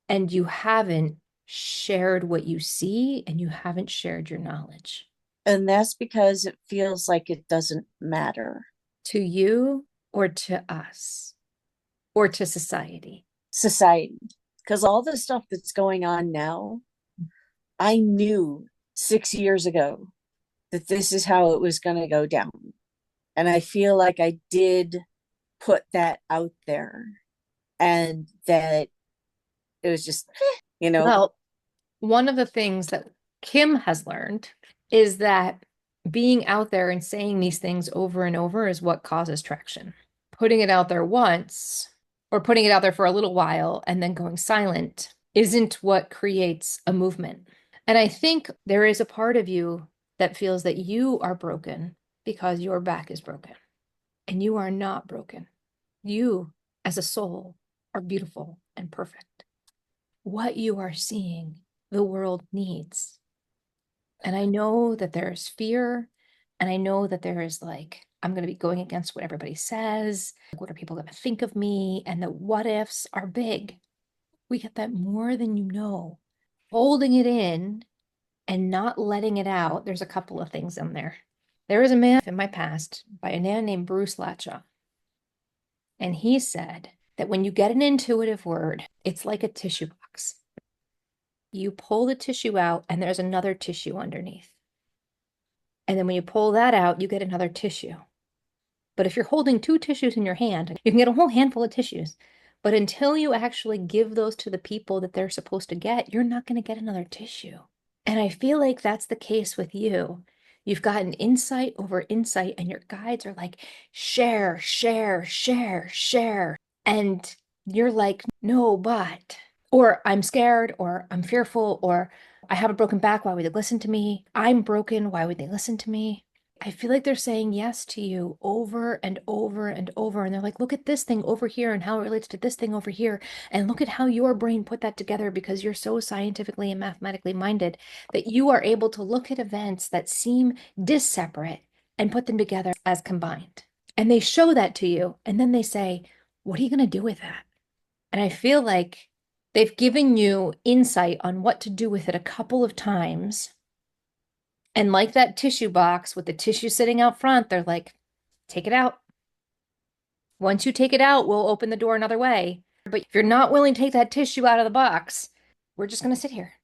and you haven't shared what you see and you haven't shared your knowledge And that's because it feels like it doesn't matter. to you or to us or to society. Society. Because all the stuff that's going on now, I knew 6 years ago that this is how it was going to go down. And I feel like I did put that out there and that it was just, Well, one of the things that Kim has learned is that being out there and saying these things over and over is what causes traction. Putting it out there once or putting it out there for a little while and then going silent isn't what creates a movement. And I think there is a part of you that feels that you are broken because your back is broken, and you are not broken. You, as a soul, are beautiful and perfect. What you are seeing, the world needs. And I know that there's fear, and I know that there is like, I'm going to be going against what everybody says. What are people going to think of me? And the what ifs are big. We get that more than you know. Holding it in and not letting it out. There's a couple of things in there. There is a man in my past by a man named Bruce Latcha, and he said that when you get an intuitive word, it's like a tissue box. You pull the tissue out, and there's another tissue underneath. And then when you pull that out, you get another tissue. But if you're holding two tissues in your hand, you can get a whole handful of tissues. But until you actually give those to the people that they're supposed to get, you're not going to get another tissue. And I feel like that's the case with you. You've gotten insight over insight, and your guides are like, share, share, share, share. And you're like, no, but, or I'm scared, or I'm fearful, or I have a broken back. Why would they listen to me? I'm broken. Why would they listen to me? I feel like they're saying yes to you over and over and over. And they're like, look at this thing over here and how it relates to this thing over here. And look at how your brain put that together because you're so scientifically and mathematically minded that you are able to look at events that seem disseparate and put them together as combined. And they show that to you. And then they say, what are you going to do with that? And I feel like they've given you insight on what to do with it a couple of times. And like that tissue box with the tissue sitting out front, they're like, take it out. Once you take it out, we'll open the door another way. But if you're not willing to take that tissue out of the box, we're just going to sit here.